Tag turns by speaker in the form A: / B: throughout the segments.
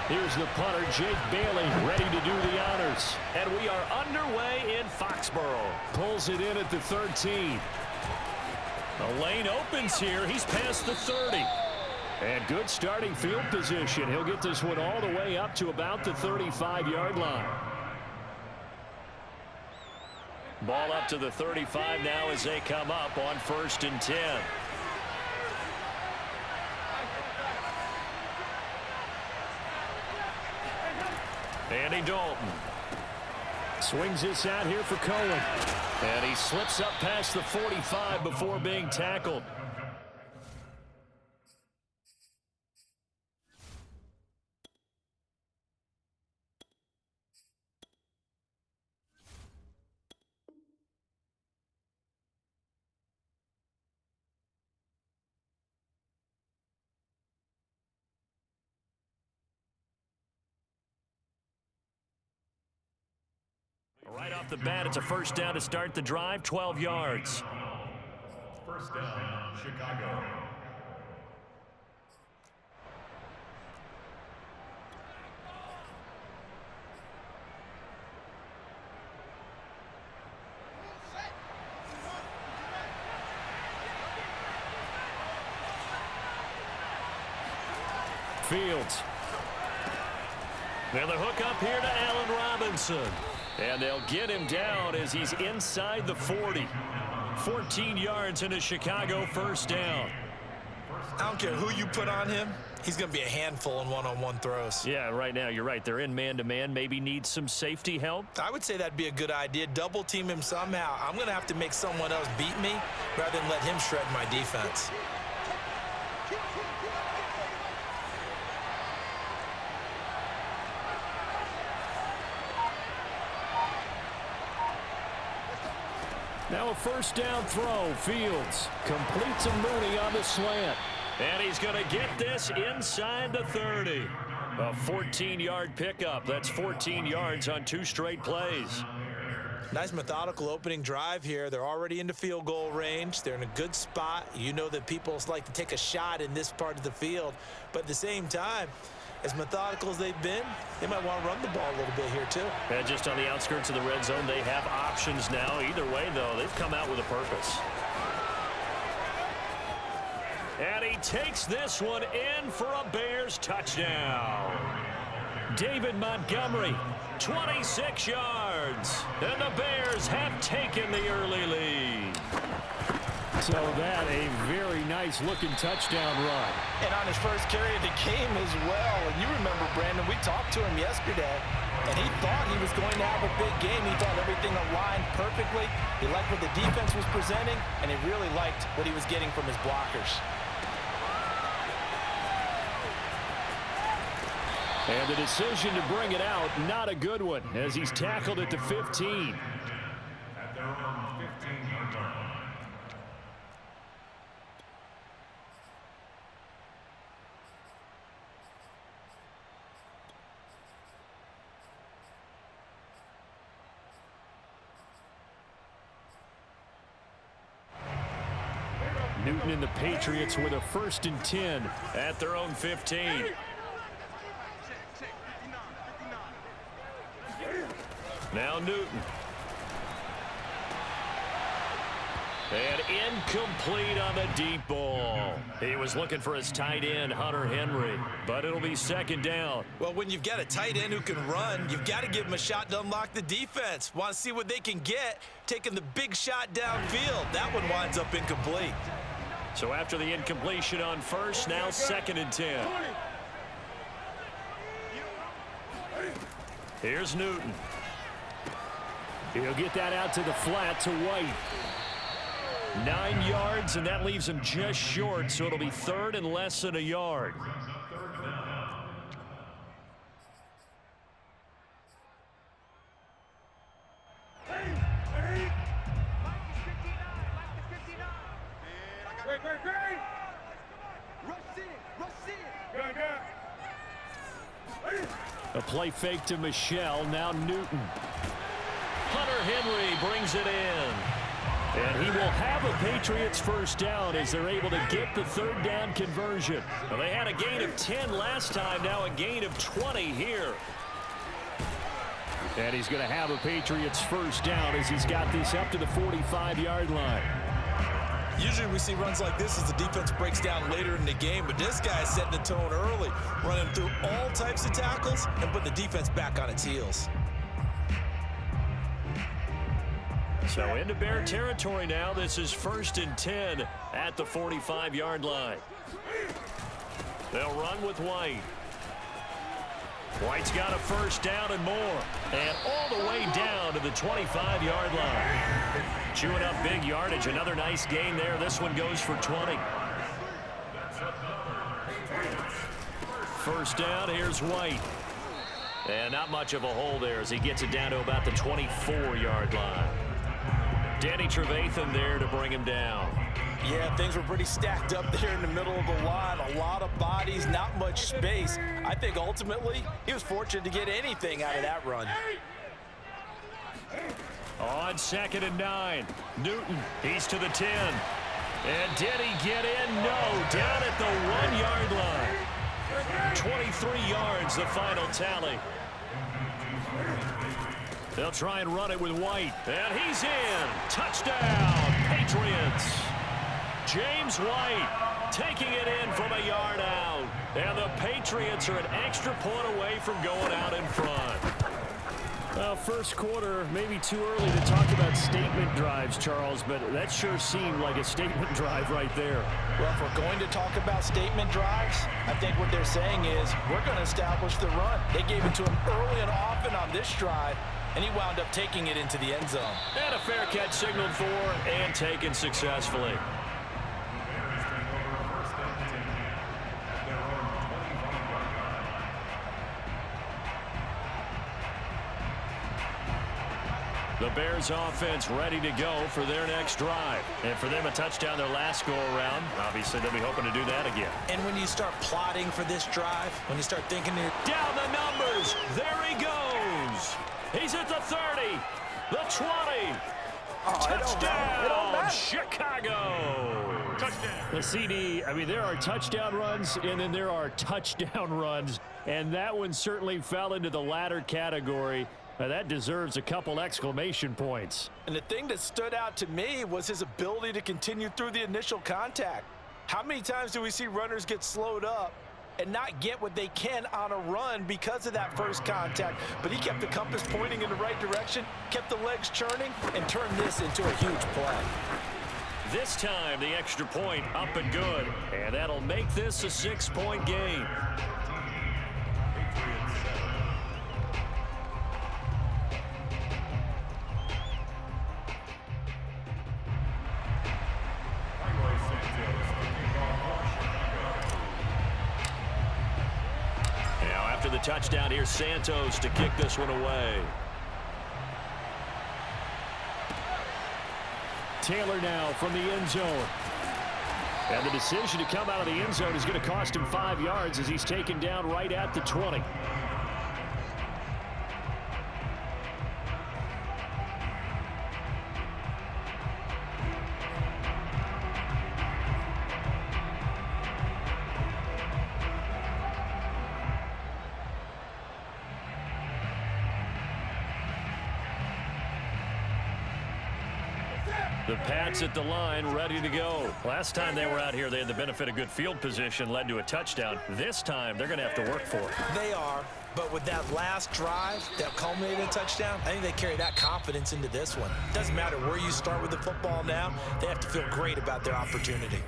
A: Here's the punter, Jake Bailey, ready to do the honors.
B: And we are underway in Foxborough.
A: Pulls it in at the 13.
B: The lane opens here. He's past the 30.
A: And good starting field position. He'll get this one all the way up to about the 35-yard line.
B: Ball up to the 35 now as they come up on 1st and 10. Andy Dalton.
A: Swings this out here for Cohen.
B: And he slips up past the 45 before being tackled. Right off the bat, it's a first down to start the drive, 12 yards.
C: First down, Chicago.
A: Fields.
B: And the hook up here to Allen Robinson. And they'll get him down as he's inside the 40. 14 yards and a Chicago first down.
D: I don't care who you put on him. He's going to be a handful in one-on-one throws.
B: Yeah, right now, you're right. They're in man-to-man. Maybe need some safety help.
D: I would say that'd be a good idea. Double team him somehow. I'm going to have to make someone else beat me rather than let him shred my defense.
A: Now a first down throw. Fields completes a Mooney on the slant.
B: And he's going to get this inside the 30. A 14-yard pickup. That's 14 yards on 2 straight plays.
D: Nice methodical opening drive here. They're already into field goal range. They're in a good spot. You know that people like to take a shot in this part of the field. But at the same time, as methodical as they've been, they might want to run the ball a little bit here too.
B: And just on the outskirts of the red zone, they have options now. Either way, though, they've come out with a purpose. And he takes this one in for a Bears touchdown. David Montgomery, 26 yards. And the Bears have taken the early lead.
A: So that a very nice-looking touchdown run.
D: And on his first carry of the game as well. And you remember, Brandon, we talked to him yesterday, and he thought he was going to have a big game. He thought everything aligned perfectly. He liked what the defense was presenting, and he really liked what he was getting from his blockers.
A: And the decision to bring it out, not a good one, as he's tackled at the 15.
C: At their own 15-yard line.
A: Newton and the Patriots with a 1st and 10
B: at their own 15. Now Newton. And incomplete on the deep ball. He was looking for his tight end, Hunter Henry, but it'll be 2nd down.
D: Well, when you've got a tight end who can run, you've got to give him a shot to unlock the defense. Want to see what they can get, taking the big shot downfield. That one winds up incomplete.
B: So after the incompletion on first, now 2nd and 10. Here's Newton.
A: He'll get that out to the flat to White.
B: 9 yards, and that leaves him just short, so it'll be 3rd and less than a yard.
A: A play fake to Michelle, now Newton.
B: Hunter Henry brings it in.
A: And he will have a Patriots first down as they're able to get the third down conversion.
B: Well, they had a gain of 10 last time, now a gain of 20 here.
A: And he's going to have a Patriots first down as he's got this up to the 45-yard line.
D: Usually we see runs like this as the defense breaks down later in the game, but this guy is setting the tone early, running through all types of tackles and putting the defense back on its heels.
B: So into Bear territory now. This is 1st and 10 at the 45-yard line. They'll run with White. White's got a first down and more. And all the way down to the 25-yard line. Chewing up big yardage. Another nice gain there. This one goes for 20. First down, here's White. And not much of a hole there as he gets it down to about the 24-yard line. Danny Trevathan there to bring him down.
D: Yeah, things were pretty stacked up there in the middle of the line. A lot of bodies, not much space. I think ultimately he was fortunate to get anything out of that run.
B: On 2nd and 9, Newton, he's to the 10. And did he get in? No, down at the 1-yard line. 23 yards, the final tally. They'll try and run it with White. And he's in. Touchdown, Patriots. James White taking it in from a yard out. And the Patriots are an extra point away from going out in front.
A: Well, first quarter, maybe too early to talk about statement drives, Charles, but that sure seemed like a statement drive right there.
D: Well, if we're going to talk about statement drives, I think what they're saying is we're going to establish the run. They gave it to him early and often on this drive, and he wound up taking it into the end zone.
B: And a fair catch signaled for and taken successfully. The Bears offense ready to go for their next drive. And for them, a touchdown their last go-around. Obviously, they'll be hoping to do that again.
D: And when you start plotting for this drive, when you start thinking...
B: Down the numbers. There he goes. He's at the 30, the 20. Touchdown, Chicago. Touchdown.
A: The CD, I mean, there are touchdown runs, and then there are touchdown runs. And that one certainly fell into the latter category. That deserves a couple exclamation points.
D: And the thing that stood out to me was his ability to continue through the initial contact. How many times do we see runners get slowed up and not get what they can on a run because of that first contact? But he kept the compass pointing in the right direction, kept the legs churning, and turned this into a huge play.
B: This time, the extra point up and good. And that'll make this a 6-point game. After the touchdown, here's Santos to kick this one away.
A: Taylor now from the end zone. And the decision to come out of the end zone is going to cost him 5 yards as he's taken down right at the 20.
B: The Pats at the line, ready to go. Last time they were out here, they had the benefit of good field position, led to a touchdown. This time, they're going to have to work for it.
D: They are, but with that last drive that culminated in a touchdown, I think they carry that confidence into this one. Doesn't matter where you start with the football now, they have to feel great about their opportunity.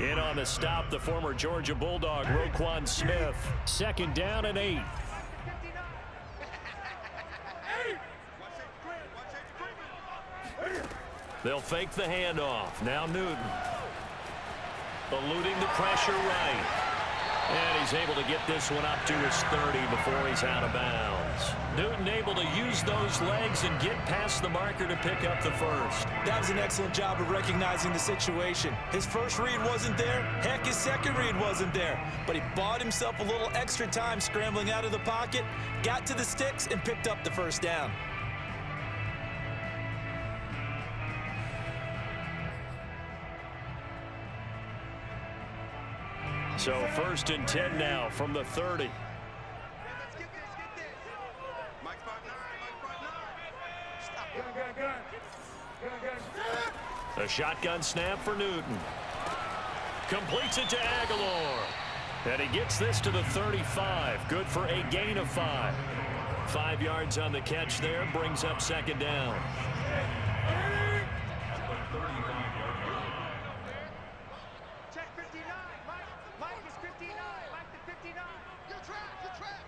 B: In on the stop, the former Georgia Bulldog, Roquan Smith.
A: 2nd down and 8.
B: They'll fake the handoff. Now Newton. Eluding the pressure right. And he's able to get this one up to his 30 before he's out of bounds. Newton able to use those legs and get past the marker to pick up the first.
D: That was an excellent job of recognizing the situation. His first read wasn't there. Heck, his second read wasn't there. But he bought himself a little extra time scrambling out of the pocket, got to the sticks, and picked up the first down.
B: So 1st and 10 now from the 30. A shotgun snap for Newton. Completes it to Aguilar. And he gets this to the 35. Good for a gain of 5. 5 yards on the catch there. Brings up 2nd down.
E: Check 59. Mike is 59. Mike to 59. You're trapped. You're trapped.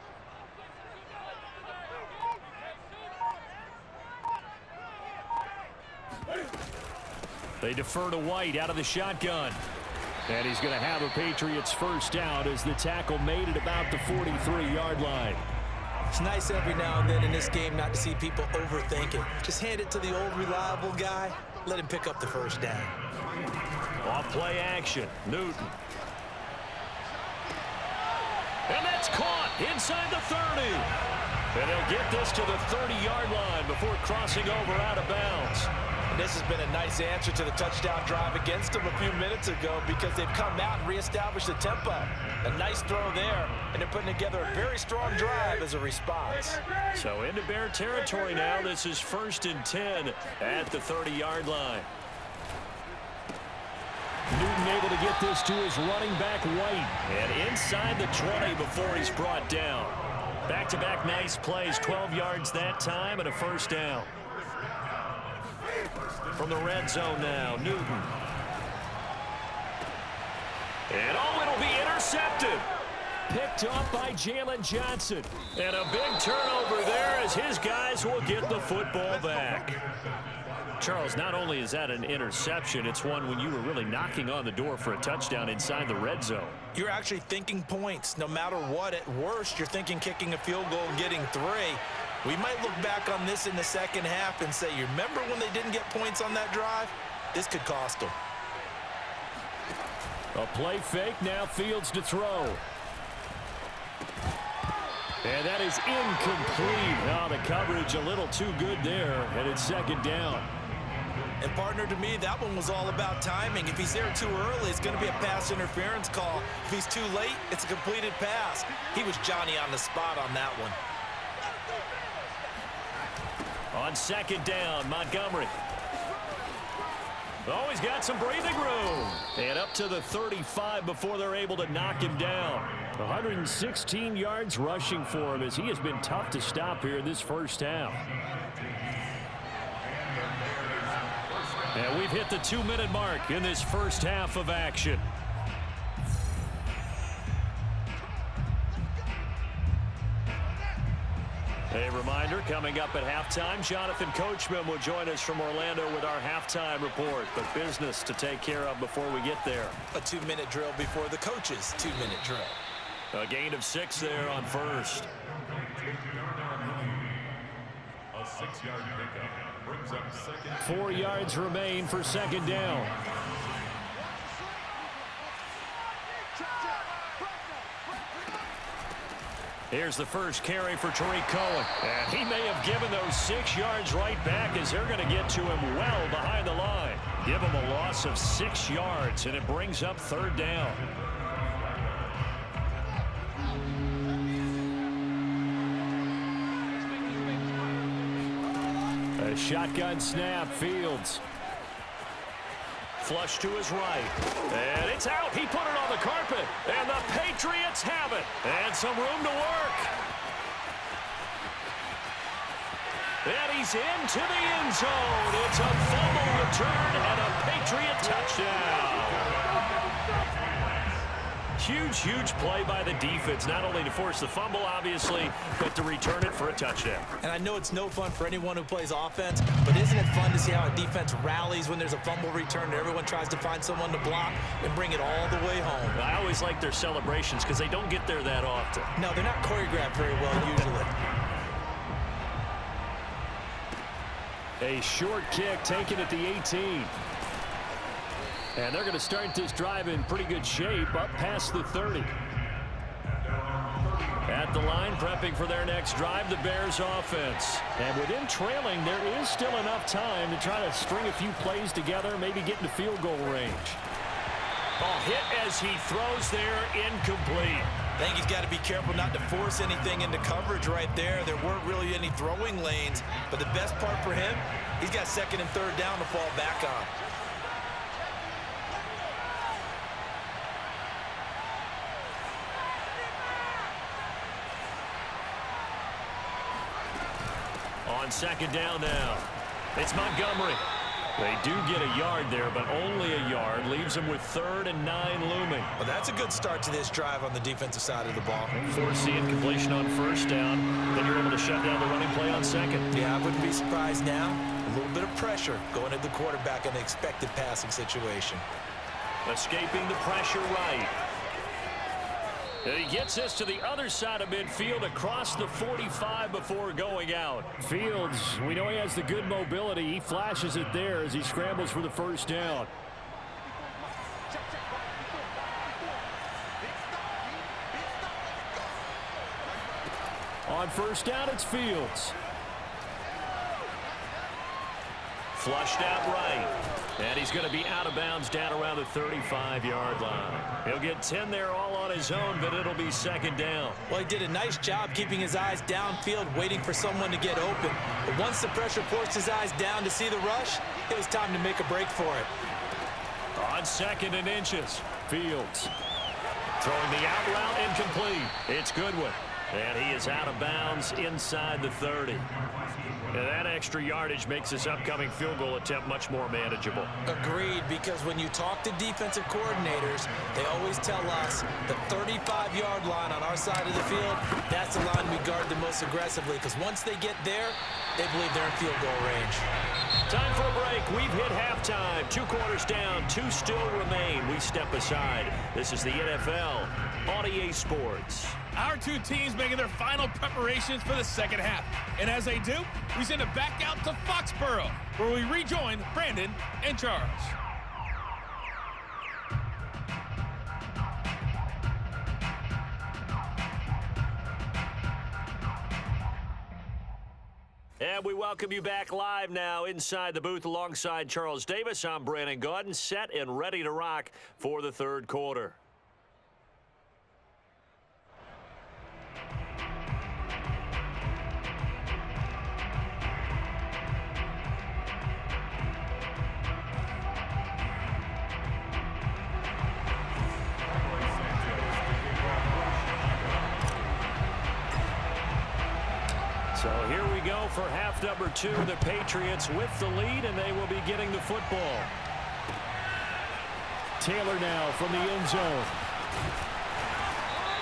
A: They defer to White out of the shotgun. And he's going to have a Patriots first down as the tackle made at about the 43-yard line.
D: It's nice every now and then in this game not to see people overthink it. Just hand it to the old reliable guy. Let him pick up the first down.
B: Off play action. Newton. And that's caught inside the 30. And they'll get this to the 30-yard line before crossing over out of bounds.
D: This has been a nice answer to the touchdown drive against them a few minutes ago because they've come out and reestablished the tempo. A nice throw there, and they're putting together a very strong drive as a response.
B: So into Bear territory now. This is 1st and 10 at the 30-yard line.
A: Newton able to get this to his running back, White.
B: And inside the 20 before he's brought down. Back-to-back nice plays, 12 yards that time, and a first down. From the red zone now, Newton. And it'll be intercepted.
A: Picked off by Jalen Johnson.
B: And a big turnover there as his guys will get the football back. Charles, not only is that an interception, it's one when you were really knocking on the door for a touchdown inside the red zone.
D: You're actually thinking points. No matter what, at worst, you're thinking kicking a field goal and getting 3. We might look back on this in the second half and say, you remember when they didn't get points on that drive? This could cost them.
A: A play fake, now Fields to throw. And that is incomplete. Oh, the coverage a little too good there, and it's 2nd down.
D: And partner, to me, that one was all about timing. If he's there too early, it's going to be a pass interference call. If he's too late, it's a completed pass. He was Johnny on the spot on that one.
B: On 2nd down, Montgomery. Oh, he's got some breathing room. And up to the 35 before they're able to knock him down.
A: 116 yards rushing for him as he has been tough to stop here in this first half.
B: And we've hit the 2-minute mark in this first half of action. A reminder, coming up at halftime, Jonathan Coachman will join us from Orlando with our halftime report. But business to take care of before we get there.
D: A 2-minute drill before the coach's 2-minute drill.
B: A gain of 6 there on first.
C: A 6-yard pickup brings up 2nd.
A: 4 yards remain for 2nd down.
B: Here's the first carry for Tariq Cohen. And he may have given those 6 yards right back as they're going to get to him well behind the line. Give him a loss of 6 yards, and it brings up 3rd down.
A: A shotgun snap, Fields.
B: Flush to his right. And it's out. He put it on the carpet. And the Patriots have it. And some room to work. And he's into the end zone. It's a fumble return and a Patriot touchdown. Huge, huge play by the defense, not only to force the fumble, obviously, but to return it for a touchdown.
D: And I know it's no fun for anyone who plays offense, but isn't it fun to see how a defense rallies when there's a fumble return and everyone tries to find someone to block and bring it all the way home?
B: I always like their celebrations because they don't get there that often.
D: No, they're not choreographed very well usually.
A: A short kick taken at the 18. And they're going to start this drive in pretty good shape up past the 30. At the line, prepping for their next drive, the Bears offense. And with them trailing, there is still enough time to try to string a few plays together, maybe get into field goal range.
B: Oh, hit as he throws there, incomplete.
D: I think he's got to be careful not to force anything into coverage right there. There weren't really any throwing lanes, but the best part for him, he's got second and third down to fall back on.
B: On second down now, it's Montgomery. They do get a yard there, but only a yard. Leaves them with 3rd and 9 looming.
D: Well, that's a good start to this drive on the defensive side of the ball.
B: Force the incompletion on first down. Then you're able to shut down the running play on second.
D: Yeah, I wouldn't be surprised now. A little bit of pressure going at the quarterback in an expected passing situation.
B: Escaping the pressure right. And he gets this to the other side of midfield across the 45 before going out.
A: Fields, we know he has the good mobility. He flashes it there as he scrambles for the first down. On first down, it's Fields.
B: Flushed out right. And he's going to be out of bounds down around the 35-yard line. He'll get 10 there all on his own, but it'll be second down.
D: Well, he did a nice job keeping his eyes downfield, waiting for someone to get open. But once the pressure forced his eyes down to see the rush, it was time to make a break for it.
B: On 2nd and inches,
A: Fields.
B: throwing the out route incomplete. It's Goodwin. And he is out of bounds inside the 30. And that extra yardage makes this upcoming field goal attempt much more manageable.
D: Agreed, because when you talk to defensive coordinators, they always tell us the 35-yard line on our side of the field, that's the line we guard the most aggressively, because once they get there, they believe they're in field goal range.
B: Time for a break. We've hit halftime. 2 quarters down, 2 still remain. We step aside. This is the NFL on EA Sports.
F: Our 2 teams making their final preparations for the second half. And as they do, we send it back out to Foxborough, where we rejoin Brandon and Charles.
B: And we welcome you back live now inside the booth alongside Charles Davis. I'm Brandon Gaudin, set and ready to rock for the 3rd quarter. So here we go for half number 2. The Patriots with the lead, and they will be getting the football.
A: Taylor now from the end zone.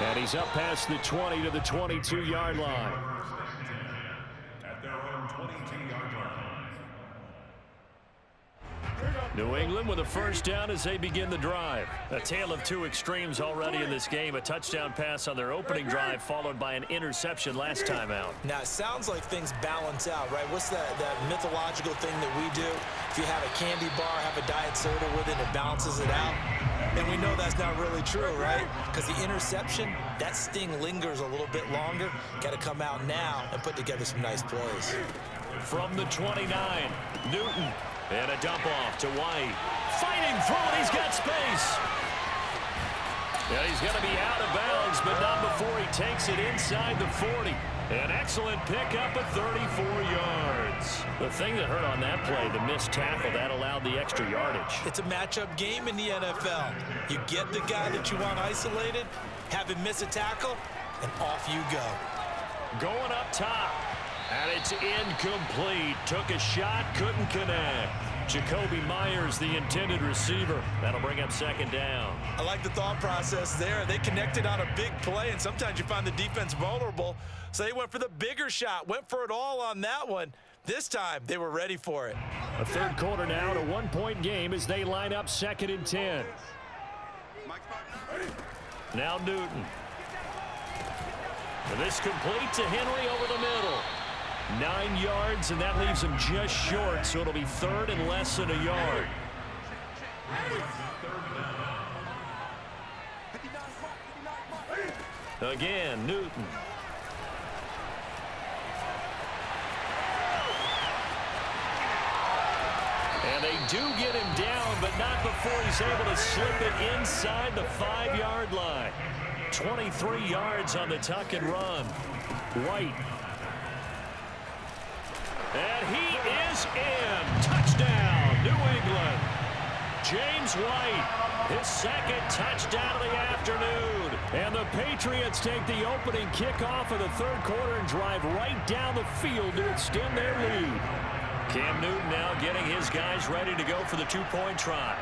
A: And he's up past the 20 to the 22-yard line.
C: At their own 22-yard line.
A: New England with a first down as they begin the drive.
B: A tale of 2 extremes already in this game. A touchdown pass on their opening drive, followed by an interception last time out.
D: Now, it sounds like things balance out, right? What's that mythological thing that we do? If you have a candy bar, have a diet soda with it, it balances it out. And we know that's not really true, right? Because the interception, that sting lingers a little bit longer. Got to come out now and put together some nice plays.
B: From the 29, Newton. And a dump off to White. Fighting through it, he's got space. Yeah, he's going to be out of bounds, but not before he takes it inside the 40. An excellent pickup of 34 yards. The thing that hurt on that play, the missed tackle, that allowed the extra yardage.
D: It's a matchup game in the NFL. You get the guy that you want isolated, have him miss a tackle, and off you go.
B: Going up top. And it's incomplete. Took a shot, couldn't connect. Jacoby Myers, the intended receiver. That'll bring up second down.
D: I like the thought process there. They connected on a big play, and sometimes you find the defense vulnerable. So they went for the bigger shot, went for it all on that one. This time, they were ready for it.
A: A 3rd quarter now to 1-point game as they line up 2nd and 10.
B: Now Newton. And this complete to Henry over the middle. 9 yards, and that leaves him just short, so it'll be 3rd and less than a yard. Again, Newton. And they do get him down, but not before he's able to slip it inside the 5-yard line. 23 yards on the tuck and run. White. And he is in. Touchdown, New England. James White, his second touchdown of the afternoon.
A: And the Patriots take the opening kickoff of the third quarter and drive right down the field to extend their lead.
B: Cam Newton now getting his guys ready to go for the two-point try.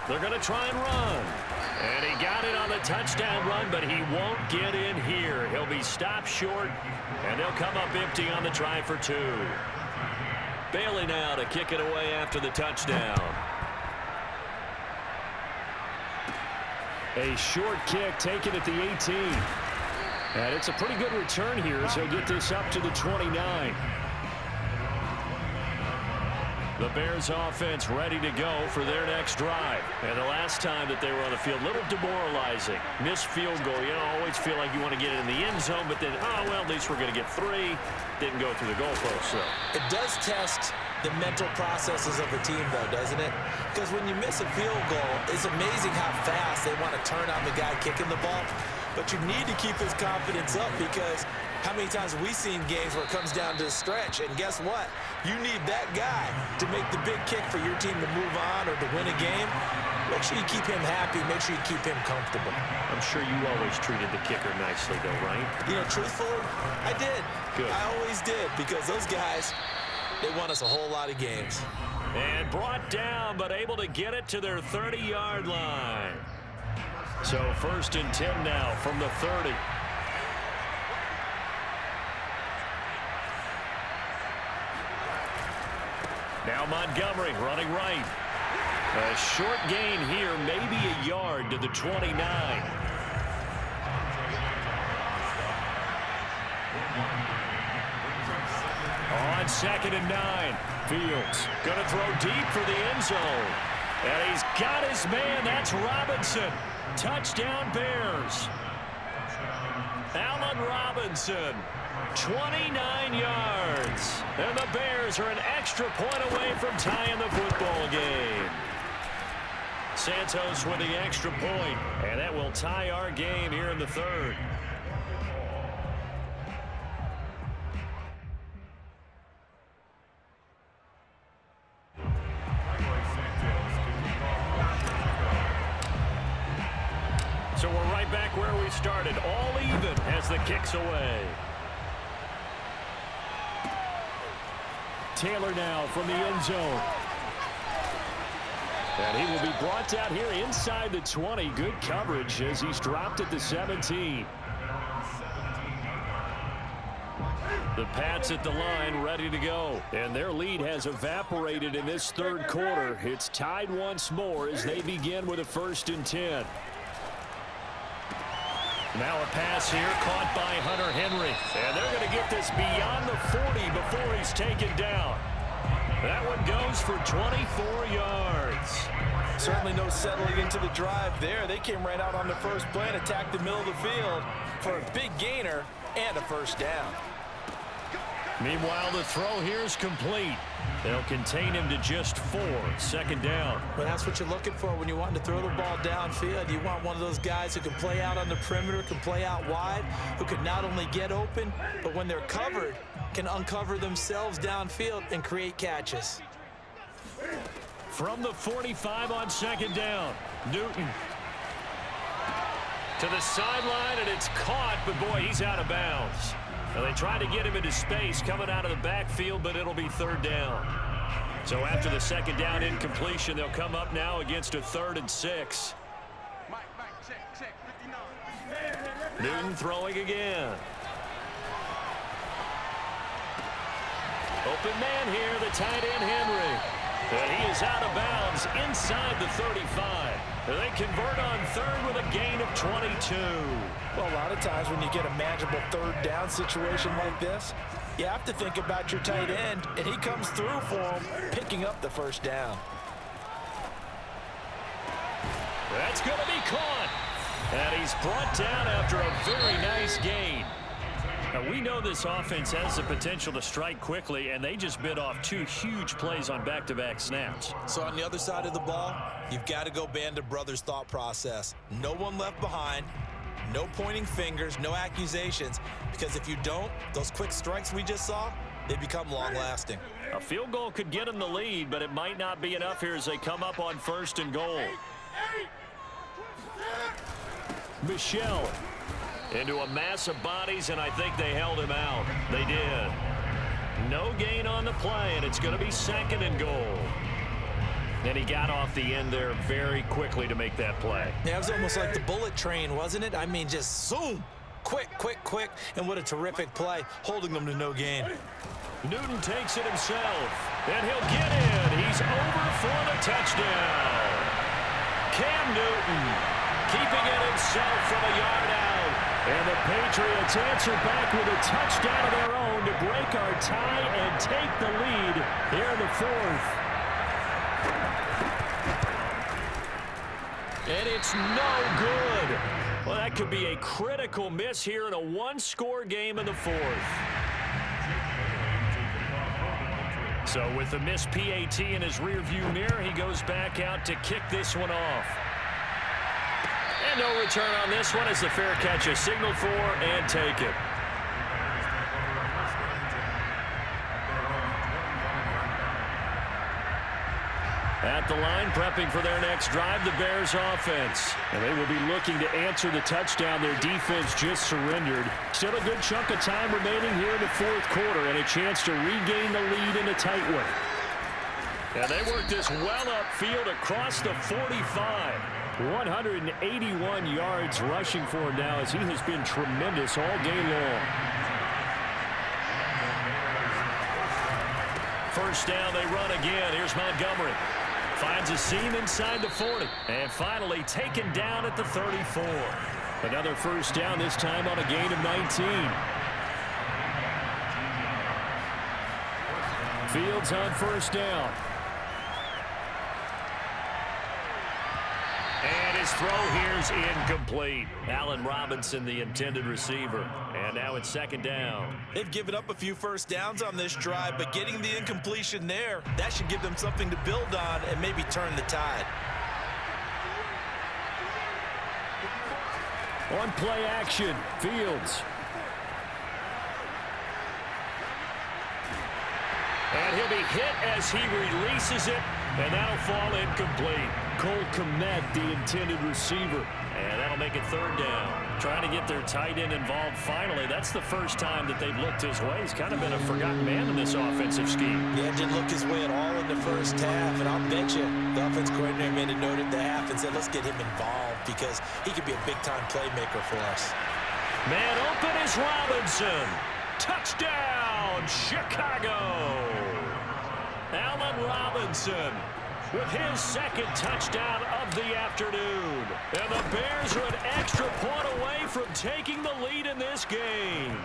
B: They're going to try and run. And he got it on the touchdown run, but he won't get in here. He'll be stopped short, and they'll come up empty on the try for 2. Bailey now to kick it away after the touchdown.
A: A short kick taken at the 18. And it's a pretty good return here as he'll get this up to the 29. The Bears offense ready to go for their next drive. And the last time that they were on the field, a little demoralizing. Missed field goal. You know, always feel like you want to get it in the end zone, but then, oh, well, at least we're going to get 3. Didn't go through the goalpost, so.
D: It does test the mental processes of the team, though, doesn't it? Because when you miss a field goal, it's amazing how fast they want to turn on the guy kicking the ball. But you need to keep his confidence up, because how many times have we seen games where it comes down to a stretch, and guess what? You need that guy to make the big kick for your team to move on or to win a game. Make sure you keep him happy. Make sure you keep him comfortable.
B: I'm sure you always treated the kicker nicely, though, right?
D: You know, truthfully, I did.
B: Good.
D: I always did, because those guys, they won us a whole lot of games.
B: And brought down, but able to get it to their 30-yard line. So 1st and 10 now from the 30. Now Montgomery running right. A short gain here, maybe a yard to the 29. On 2nd and 9. Fields going to throw deep for the end zone. And he's got his man. That's Robinson. Touchdown Bears. Allen Robinson, 29 yards. And the Bears are an extra point away from tying the football game. Santos with the extra point, and that will tie our game here in the 3rd. So we're right back where we started, all even as the kick's away.
A: Taylor now from the end zone. And he will be brought down here inside the 20. Good coverage as he's dropped at the 17. The Pats at the line ready to go. And their lead has evaporated in this 3rd quarter. It's tied once more as they begin with a 1st and 10.
B: Now a pass here caught by Hunter Henry. And they're going to get this beyond the 40 before he's taken down. That one goes for 24 yards.
D: Certainly no settling into the drive there. They came right out on the first play and attacked the middle of the field for a big gainer and a 1st down.
B: Meanwhile, the throw here is complete. They'll contain him to just 4. 2nd down.
D: But that's what you're looking for when you want to throw the ball downfield. You want one of those guys who can play out on the perimeter, can play out wide, who can not only get open, but when they're covered, can uncover themselves downfield and create catches.
B: From the 45 on 2nd down, Newton to the sideline, and it's caught, but boy, he's out of bounds. Now they tried to get him into space coming out of the backfield, but it'll be 3rd down. So after the 2nd down incompletion, they'll come up now against a 3rd and 6. Newton throwing again. Open man here, the tight end Henry. And he is out of bounds inside the 35. And they convert on 3rd with a gain of 22.
D: Well, a lot of times when you get a manageable 3rd down situation like this, you have to think about your tight end, and he comes through for him, picking up the 1st down.
B: That's going to be caught. And he's brought down after a very nice gain.
A: Now, we know this offense has the potential to strike quickly, and they just bit off 2 huge plays on back-to-back snaps.
D: So on the other side of the ball, you've got to go Band of Brothers thought process. No one left behind, no pointing fingers, no accusations, because if you don't, those quick strikes we just saw, they become long-lasting.
A: A field goal could get them the lead, but it might not be enough here as they come up on 1st and goal. Michelle into a mass of bodies, and I think they held him out. They did. No gain on the play, and it's going to be 2nd and goal. And he got off the end there very quickly to make that play.
D: Yeah, it was almost like the bullet train, wasn't it? I mean, just zoom. Quick, quick, quick. And what a terrific play, holding them to no gain.
A: Newton takes it himself, and he'll get in. He's over for the touchdown. Cam Newton keeping it himself from a yard out. And the Patriots answer back with a touchdown of their own to break our tie and take the lead here in the 4th. And it's no good. Well, that could be a critical miss here in a 1-score game in the 4th. So with the missed PAT in his rearview mirror, he goes back out to kick this one off. And no return on this one as the fair catch is signaled for and taken. At the line, prepping for their next drive, the Bears offense. And they will be looking to answer the touchdown their defense just surrendered. Still a good chunk of time remaining here in the 4th quarter and a chance to regain the lead in a tight one. And they work this well upfield across the 45. 181 yards rushing for him now as he has been tremendous all game long. 1st down, they run again. Here's Montgomery. Finds a seam inside the 40. And finally taken down at the 34. Another 1st down, this time on a gain of 19. Fields on 1st down. And his throw here's incomplete. Allen Robinson, the intended receiver. And now it's 2nd down.
D: They've given up a few 1st downs on this drive, but getting the incompletion there, that should give them something to build on and maybe turn the tide.
A: On play action, Fields. And he'll be hit as he releases it, and that'll fall incomplete. Cole Kmet, the intended receiver. And that'll make it 3rd down. Trying to get their tight end involved finally. That's the first time that they've looked his way. He's kind of been a forgotten man in this offensive scheme.
D: Yeah, didn't look his way at all in the 1st half. And I'll bet you the offense coordinator made a note at the half and said, let's get him involved because he could be a big-time playmaker for us.
A: Man open is Robinson. Touchdown, Chicago. Allen Robinson with his 2nd touchdown of the afternoon. And the Bears are an extra point away from taking the lead in this game.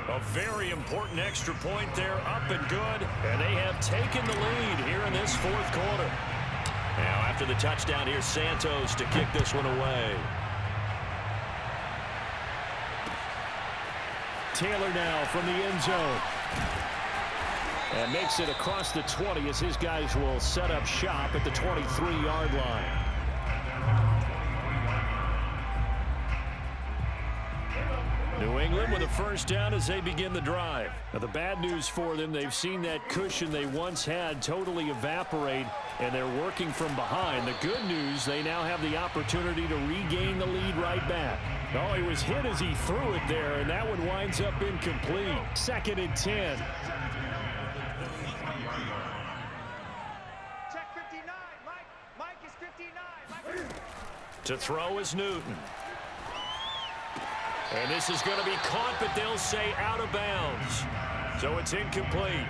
A: A very important extra point there, up and good. And they have taken the lead here in this 4th quarter. Now after the touchdown, here's Santos to kick this one away. Taylor now from the end zone. And makes it across the 20 as his guys will set up shop at the 23-yard line. New England with a 1st down as they begin the drive. Now the bad news for them, they've seen that cushion they once had totally evaporate, and they're working from behind. The good news, they now have the opportunity to regain the lead right back. Oh, he was hit as he threw it there, and that one winds up incomplete. 2nd and 10.
E: Check 59. Mike is 59.
A: To throw is Newton. And this is going to be caught, but they'll say out of bounds. So it's incomplete.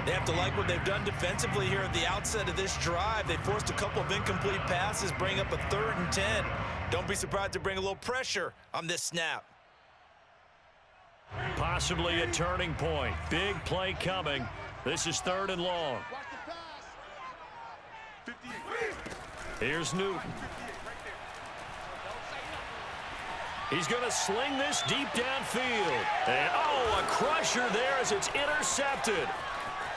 D: They have to like what they've done defensively here at the outset of this drive. They forced a couple of incomplete passes, bring up a 3rd and 10. Don't be surprised to bring a little pressure on this snap.
A: Possibly a turning point. Big play coming. This is 3rd and long. Here's Newton. He's going to sling this deep downfield. And, oh, a crusher there as it's intercepted.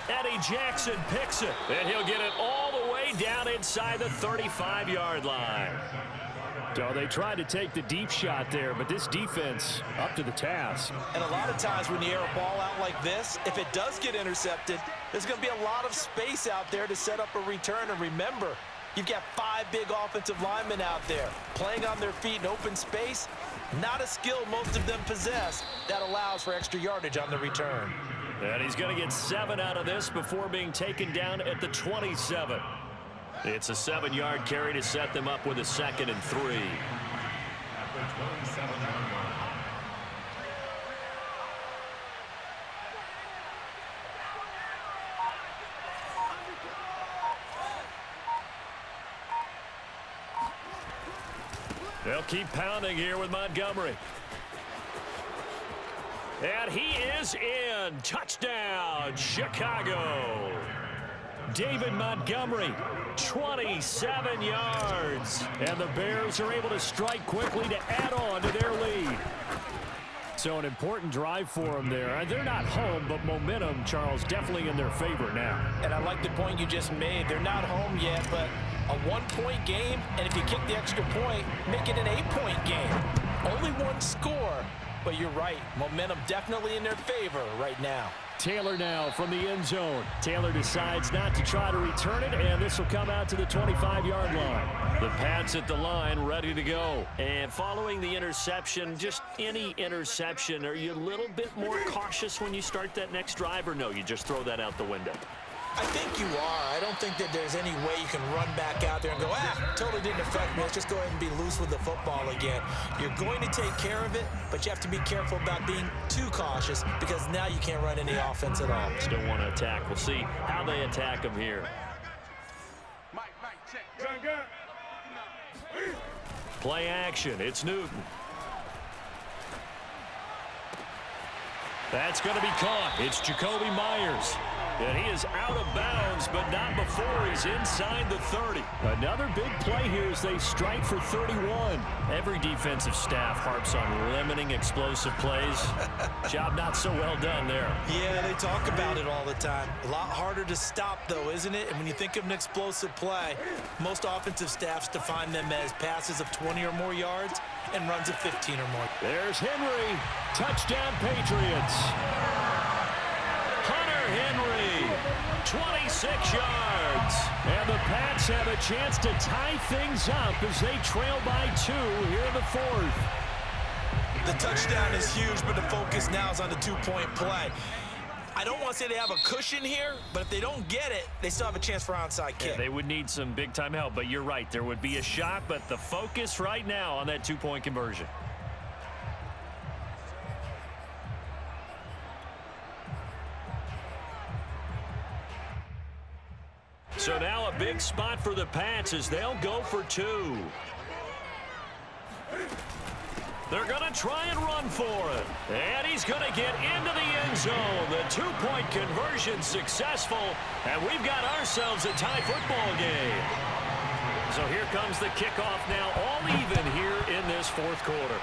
A: Eddie Jackson picks it, and he'll get it all the way down inside the 35-yard line.
B: So they tried to take the deep shot there, but this defense up to the task.
D: And a lot of times when you air a ball out like this, if it does get intercepted, there's going to be a lot of space out there to set up a return. And remember, you've got 5 big offensive linemen out there playing on their feet in open space. Not a skill most of them possess that allows for extra yardage on the return.
A: And he's going to get 7 out of this before being taken down at the 27. It's a 7-yard carry to set them up with a 2nd and 3.
C: At the 27-yard line.
A: They'll keep pounding here with Montgomery. And he is in. Touchdown, Chicago. David Montgomery, 27 yards. And the Bears are able to strike quickly to add on to their lead.
B: So an important drive for them there. They're not home, but momentum, Charles, definitely in their favor now.
D: And I like the point you just made. They're not home yet, but a 1-point game, and if you kick the extra point, make it an 8-point game. Only 1 score, but you're right. Momentum definitely in their favor right now.
B: Taylor now from the end zone. Taylor decides not to try to return it, and this will come out to the 25-yard line.
A: The Pats at the line, ready to go. And following the interception, just any interception, are you a little bit more cautious when you start that next drive, or no, you just throw that out the window?
D: I think you are. I don't think that there's any way you can run back out there and go, totally didn't affect me. Let's just go ahead and be loose with the football again. You're going to take care of it, but you have to be careful about being too cautious because now you can't run any offense at all.
A: Still want to attack. We'll see how they attack them here. Play action. It's Newton. That's going to be caught. It's Jacoby Myers. And he is out of bounds, but not before he's inside the 30.
B: Another big play here as they strike for 31.
A: Every defensive staff harps on limiting explosive plays. Job not so well done there.
D: Yeah, they talk about it all the time. A lot harder to stop, though, isn't it? And when you think of an explosive play, most offensive staffs define them as passes of 20 or more yards and runs of 15 or more.
B: There's Henry. Touchdown, Patriots.
A: Henry, 26 yards.
B: And the Pats have a chance to tie things up as they trail by 2 here in the 4th.
D: The touchdown is huge, but the focus now is on the 2-point play. I don't want to say they have a cushion here, but if they don't get it, they still have a chance for onside kick.
A: Yeah, they would need some big-time help, but you're right. There would be a shot, but the focus right now on that 2-point conversion. So now a big spot for the Pats as they'll go for 2. They're going to try and run for it. And he's going to get into the end zone. The 2-point conversion successful. And we've got ourselves a tie football game. So here comes the kickoff now, all even here in this 4th quarter.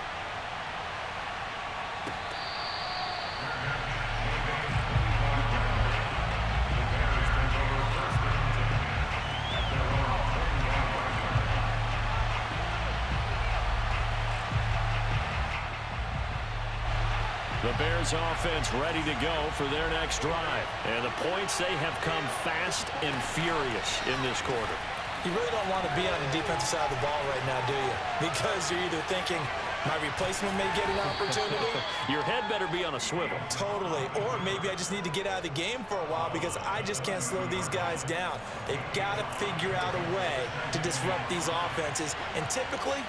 A: The Bears offense ready to go for their next drive. And the points, they have come fast and furious in this quarter.
D: You really don't want to be on the defensive side of the ball right now, do you? Because you're either thinking, my replacement may get an opportunity.
A: Your head better be on a swivel.
D: Totally. Or maybe I just need to get out of the game for a while because I just can't slow these guys down. They've got to figure out a way to disrupt these offenses. And typically,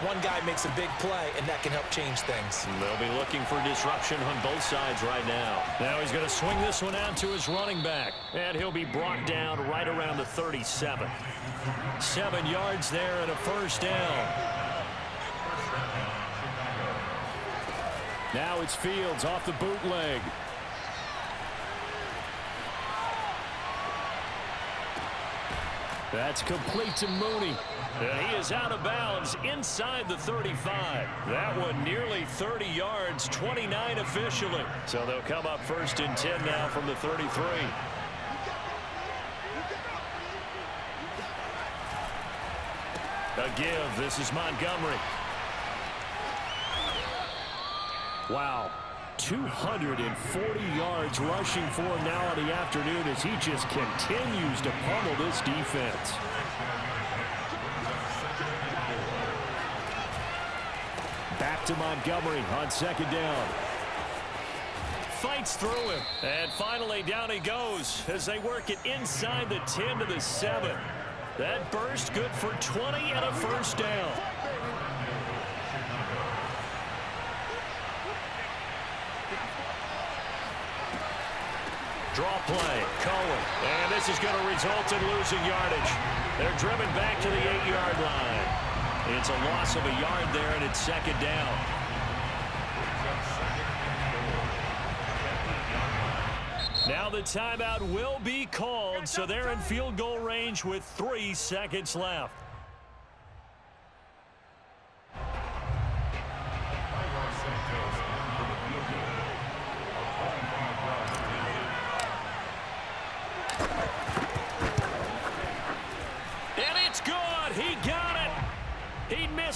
D: one guy makes a big play, and that can help change things.
A: They'll be looking for disruption on both sides right now. Now he's going to swing this one out to his running back, and he'll be brought down right around the 37. 7 yards there and a first down.
B: Now it's Fields off the bootleg.
A: That's complete to Mooney.
B: And he is out of bounds inside the 35. That one nearly 30 yards, 29 officially. So they'll come up 1st and 10 now from the 33. A give. This is Montgomery. Wow. 240 yards rushing for him now in the afternoon as he just continues to pummel this defense.
A: Back to Montgomery on 2nd down.
B: Fights through him. And finally down he goes as they work it inside the 10 to the 7. That burst good for 20 and a 1st down. Draw play, Cohen, and this is going to result in losing yardage. They're driven back to the 8-yard line. It's a loss of a yard there, and it's 2nd down. Now the timeout will be called, so they're in field goal range with 3 seconds left.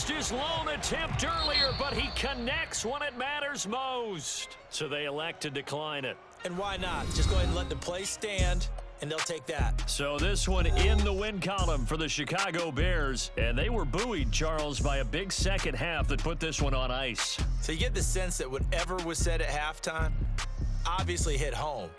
B: His lone attempt earlier, but he connects when it matters most. So they elect to decline it.
D: And why not? Just go ahead and let the play stand, and they'll take that.
B: So this one in the win column for the Chicago Bears. And they were buoyed, Charles, by a big second half that put this one on ice.
D: So you get the sense that whatever was said at halftime obviously hit home.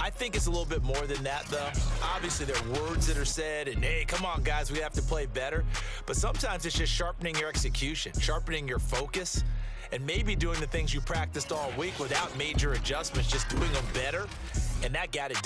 D: I think it's a little bit more than that, though. Obviously, there are words that are said, and, hey, come on, guys, we have to play better. But sometimes it's just sharpening your execution, sharpening your focus, and maybe doing the things you practiced all week without major adjustments, just doing them better, and that got it done.